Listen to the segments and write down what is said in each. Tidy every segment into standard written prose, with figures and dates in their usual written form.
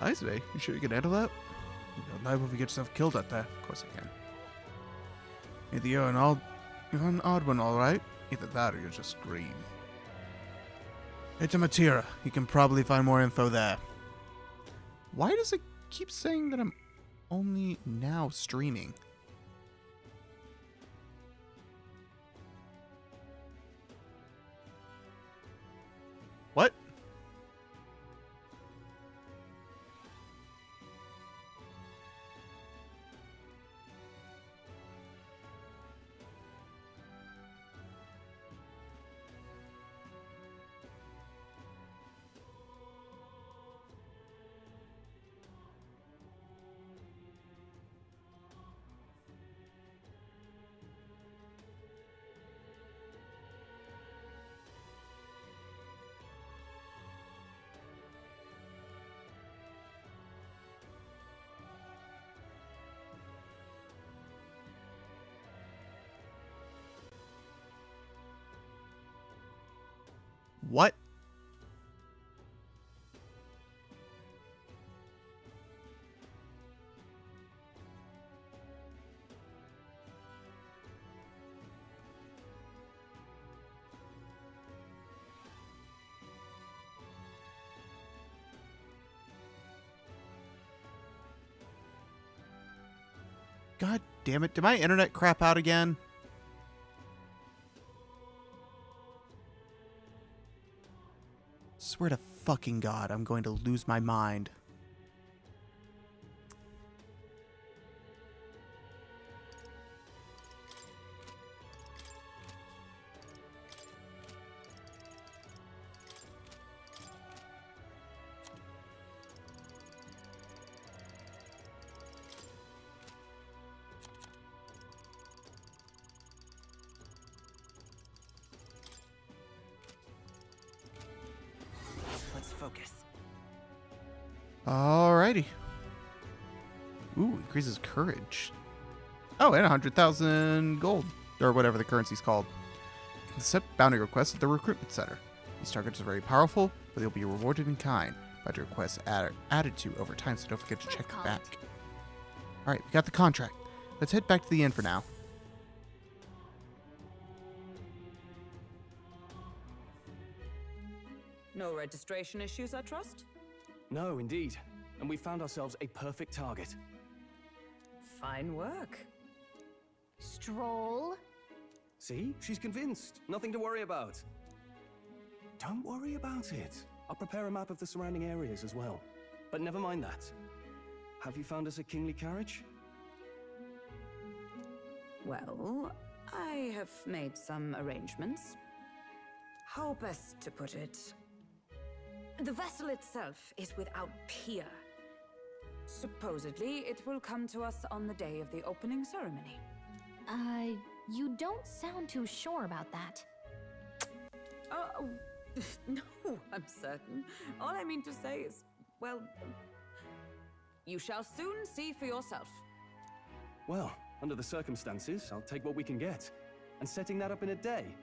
Nice, mate. You sure you can handle that? You're liable if you get yourself killed out there. Of course I can. Either you're an odd one, alright? Either that or you're just green. Head to Matira. You can probably find more info there. Why does it keep saying that I'm only now streaming? What? What? God damn it. Did my internet crap out again? Swear to fucking God, I'm going to lose my mind. Focus. Alrighty. Ooh, increases courage. Oh, and 100,000 gold. Or whatever the currency's called. You can accept bounty requests at the recruitment center. These targets are very powerful, but they'll be rewarded in kind. Bounty requests added to over time, so don't forget to check back. Alright, we got the contract. Let's head back to the inn for now. No registration issues, I trust? No, indeed. And we found ourselves a perfect target. Fine work. Stroll. See? She's convinced. Nothing to worry about. Don't worry about it. I'll prepare a map of the surrounding areas as well. But never mind that. Have you found us a kingly carriage? Well, I have made some arrangements. How best to put it? The vessel itself is without peer. Supposedly, it will come to us on the day of the opening ceremony. You don't sound too sure about that. No, I'm certain. All I mean to say is, well, you shall soon see for yourself. Well, under the circumstances, I'll take what we can get. And setting that up in a day.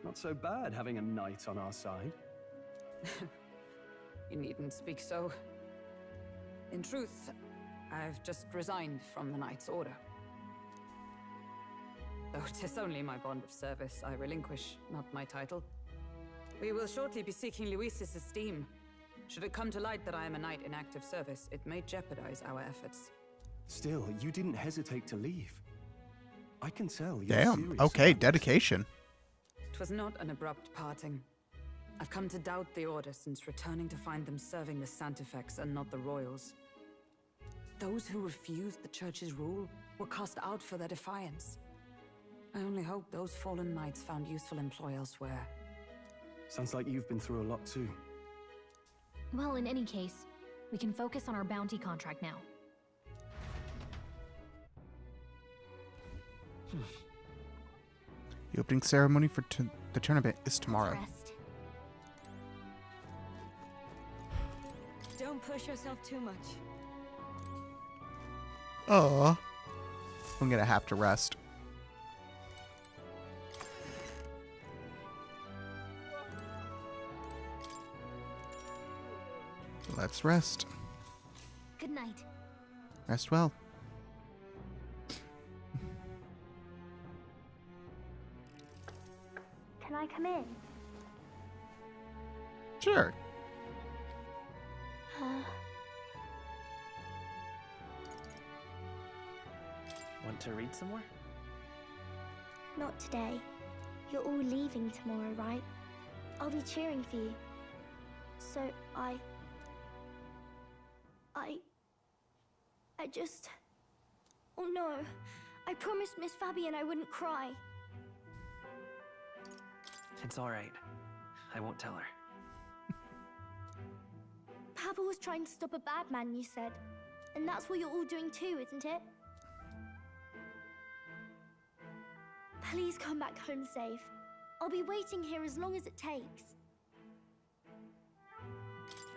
Not so bad having a knight on our side. You needn't speak so. In truth, I've just resigned from the Knight's Order. Though 'tis only my bond of service I relinquish, not my title. We will shortly be seeking Luis's esteem. Should it come to light that I am a knight in active service, it may jeopardize our efforts. Still, you didn't hesitate to leave. I can tell you're Damn. serious Okay, about it. dedication. 'Twas not an abrupt parting. I've come to doubt the Order since returning to find them serving the Santifex and not the Royals. Those who refused the Church's rule were cast out for their defiance. I only hope those fallen knights found useful employ elsewhere. Sounds like you've been through a lot too. Well, in any case, we can focus on our bounty contract now. The opening ceremony for the tournament is tomorrow. Rest. Don't push yourself too much. Oh, I'm gonna have to rest. Let's rest. Rest well. Can I come in? Sure. Want to read some more? Not today. You're all leaving tomorrow, right? I'll be cheering for you. So I just... Oh no. I promised Miss Fabian I wouldn't cry. It's alright. I won't tell her. Papa was trying to stop a bad man, you said. And that's what you're all doing too, isn't it? Please come back home safe. I'll be waiting here as long as it takes.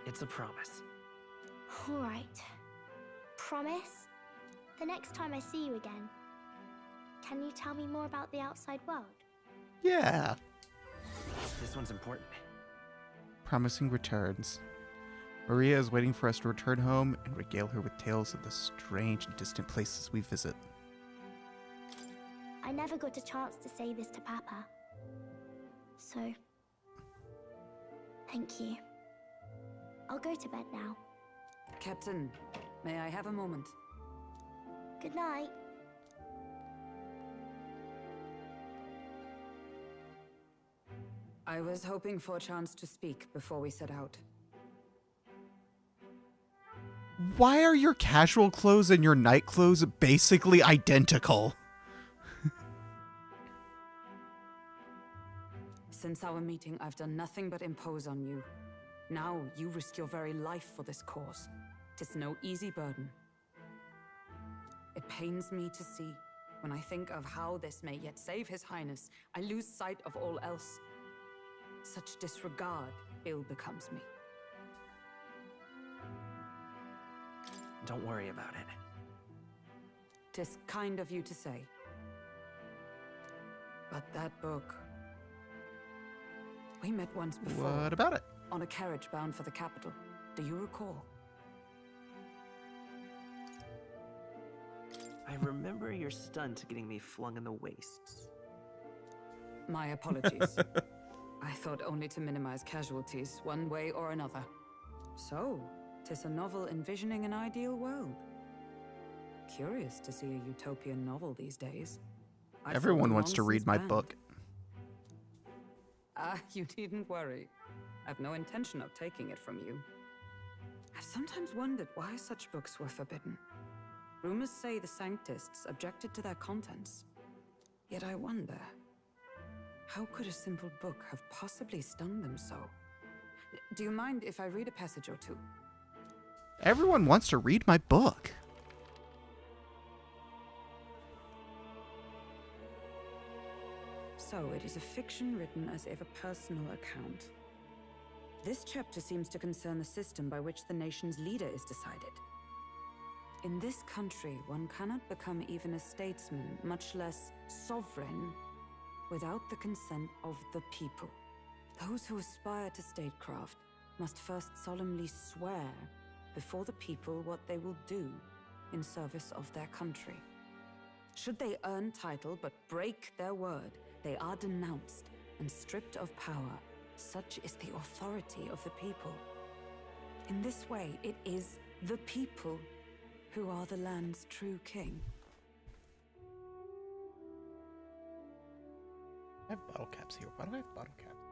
It's a promise. All right. Promise? The next time I see you again, can you tell me more about the outside world? Yeah. This one's important. Promising returns. Maria is waiting for us to return home and regale her with tales of the strange and distant places we visit. I never got a chance to say this to Papa. So, thank you. I'll go to bed now. Captain, may I have a moment? Good night. I was hoping for a chance to speak before we set out. Why are your casual clothes and your night clothes basically identical? Since our meeting, I've done nothing but impose on you. Now you risk your very life for this cause. 'Tis no easy burden. It pains me to see. When I think of how this may yet save His Highness, I lose sight of all else. Such disregard ill becomes me. Don't worry about it. 'Tis kind of you to say. But that book... We met once before. What about it? On a carriage bound for the capital. Do you recall? I remember your stunt getting me flung in the wastes. My apologies. I thought only to minimize casualties, one way or another. So, 'tis a novel envisioning an ideal world. Curious to see a utopian novel these days. I thought Everyone them wants to long read since my banned. book. You needn't worry. I've no intention of taking it from you. I've sometimes wondered why such books were forbidden. Rumors say the Sanctists objected to their contents. Yet I wonder, how could a simple book have possibly stung them so? Do you mind if I read a passage or two? Everyone wants to read my book. So it is a fiction written as if a personal account. This chapter seems to concern the system by which the nation's leader is decided. In this country, one cannot become even a statesman, much less sovereign, without the consent of the people. Those who aspire to statecraft must first solemnly swear before the people what they will do in service of their country. Should they earn title but break their word, they are denounced and stripped of power. Such is the authority of the people. In this way, it is the people who are the land's true king. I have bottle caps here. Why do I have bottle caps?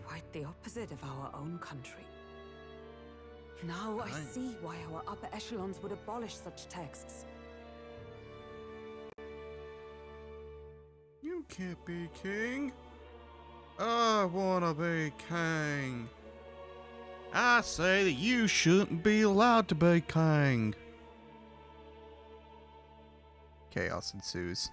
Quite the opposite of our own country. Now I see why our upper echelons would abolish such texts. You can't be king. I wanna be king. I say that you shouldn't be allowed to be king. Chaos ensues.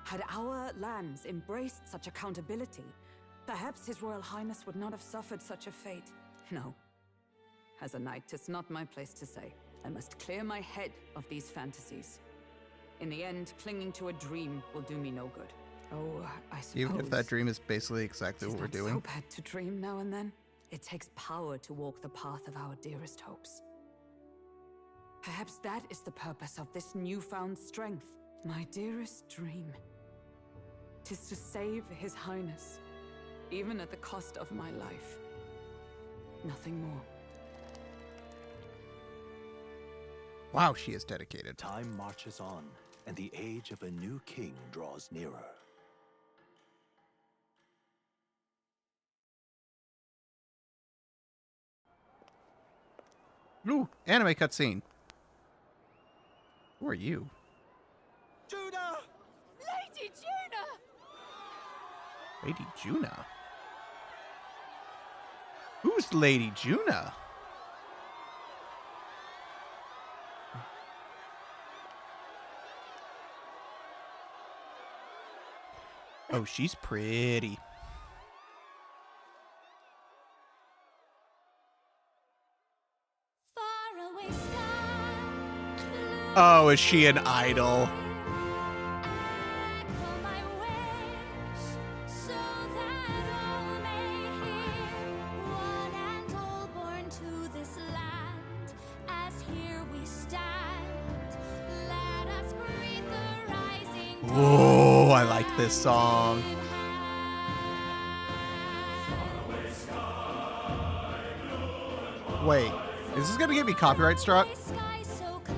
Had our lands embraced such accountability, perhaps His Royal Highness would not have suffered such a fate. No. As a knight, 'tis not my place to say. I must clear my head of these fantasies. In the end, clinging to a dream will do me no good. Oh, I suppose. Even if that dream is basically exactly what we're doing. It's so bad to dream now and then. It takes power to walk the path of our dearest hopes. Perhaps that is the purpose of this newfound strength. My dearest dream. 'Tis to save His Highness, even at the cost of my life. Nothing more. Wow, she is dedicated. Time marches on, and the age of a new king draws nearer. Ooh, anime cutscene. Who are you? Juna! Lady Juna! Lady Juna? Who's Lady Juna? Oh, she's pretty. Faraway sky, Oh, is she an idol? echo my wish, so that all may hear. One and all born to this land, as here we stand. Let us greet the rising dawn. Oh, I like this song. Wait, is this gonna get me copyright struck? Sky so clear.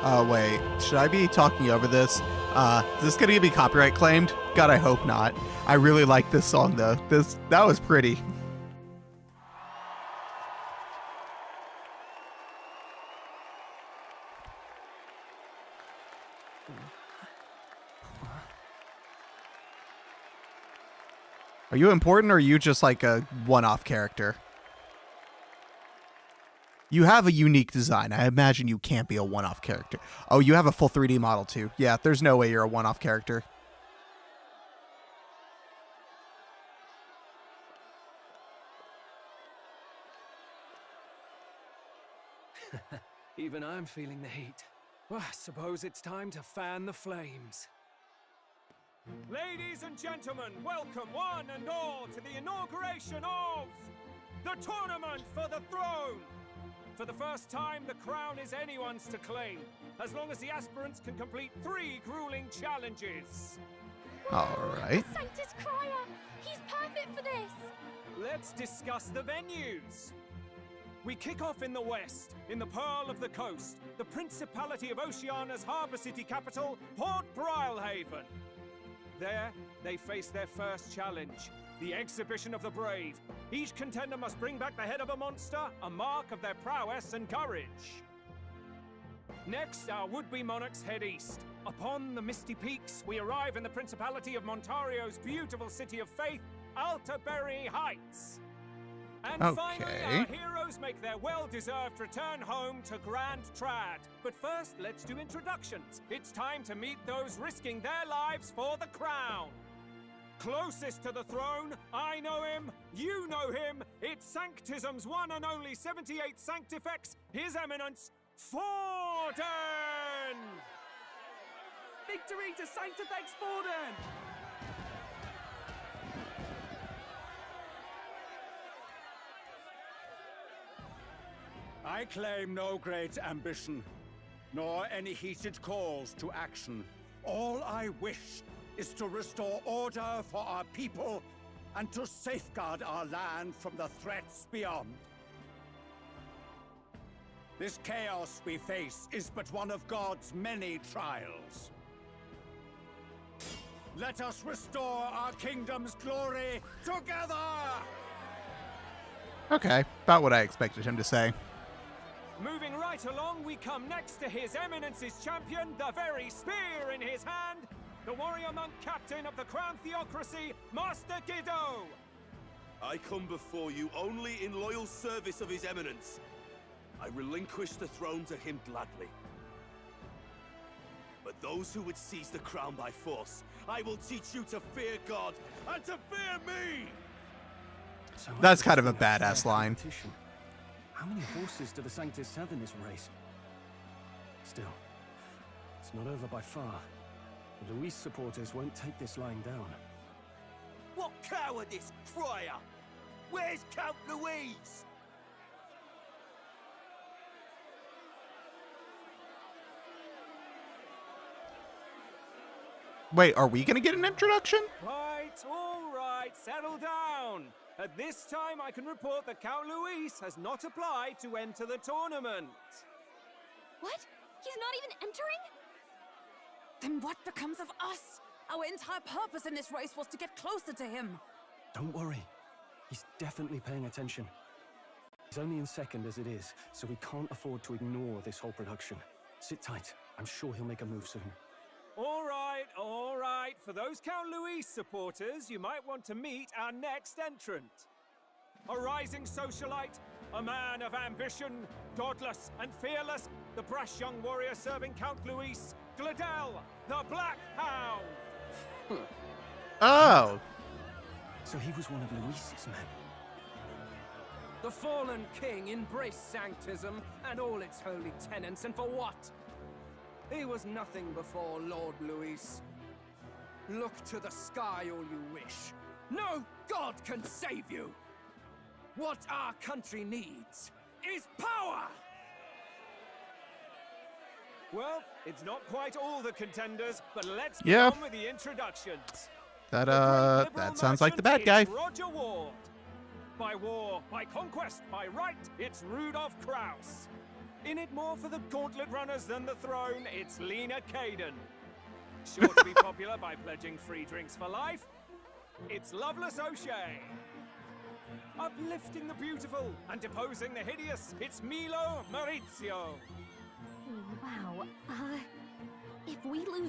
Oh, wait, should I be talking over this? Is this gonna get me copyright claimed? God, I hope not. I really like this song though. That was pretty. Are you important or are you just like a one-off character? You have a unique design. I imagine you can't be a one-off character. Oh, you have a full 3D model too. Yeah, there's no way you're a one-off character. Even I'm feeling the heat. Well, I suppose it's time to fan the flames. Ladies and gentlemen, welcome one and all to the inauguration of the Tournament for the Throne! For the first time, the crown is anyone's to claim, as long as the aspirants can complete 3 grueling challenges. All right. Sanctus Crier! He's perfect for this! Let's discuss the venues. We kick off in the west, in the Pearl of the Coast, the Principality of Oceania's harbour city capital, Port Brilehaven. There, they face their first challenge, the Exhibition of the Brave. Each contender must bring back the head of a monster, a mark of their prowess and courage. Next, our would-be monarchs head east. Upon the misty peaks, we arrive in the Principality of Montario's beautiful city of faith, Altaberry Heights. And finally, our heroes make their well-deserved return home to Grand Trad. But first, let's do introductions. It's time to meet those risking their lives for the crown. Closest to the throne, I know him, you know him. It's Sanctism's one and only 78 Sanctifex, His Eminence, Forden! Victory to Sanctifex Forden! I claim no great ambition, nor any heated calls to action. All I wish is to restore order for our people and to safeguard our land from the threats beyond. This chaos we face is but one of God's many trials. Let us restore our kingdom's glory together! Okay, about what I expected him to say. Moving right along, we come next to His Eminence's champion, the very spear in his hand, the warrior monk captain of the Crown Theocracy, Master Giddo! I come before you only in loyal service of His Eminence. I relinquish the throne to him gladly. But those who would seize the crown by force, I will teach you to fear God and to fear me! So That's I kind of a was thinking badass fair line. competition. How many horses do the Sanctus have in this race? Still, it's not over by far. The Luis supporters won't take this lying down. What cowardice, crier! Where's Count Louise? Wait, are we gonna get an introduction? Right, all right, settle down. At this time, I can report that Count Luis has not applied to enter the tournament. What? He's not even entering? Then what becomes of us? Our entire purpose in this race was to get closer to him. Don't worry. He's definitely paying attention. He's only in second as it is, so we can't afford to ignore this whole production. Sit tight. I'm sure he'll make a move soon. All right, all right. For those Count Luis supporters, you might want to meet our next entrant. A rising socialite, a man of ambition, godless and fearless, the brash young warrior serving Count Luis, Gladel, the Black Hound. Oh. So he was one of Luis's men. The fallen king embraced sanctism and all its holy tenets, and for what? He was nothing before Lord Luis. Look to the sky all you wish. No god can save you! What our country needs is power! Well, it's not quite all the contenders, but let's get Yeah. on with the introductions. That sounds like the bad guy. It's Roger Ward. By war, by conquest, by right, it's Rudolph Kraus. In it more for the gauntlet runners than the throne, it's Lena Caden. Sure to be popular by pledging free drinks for life, it's Loveless O'Shea. Uplifting the beautiful and deposing the hideous, it's Milo Maurizio. Wow. If we lose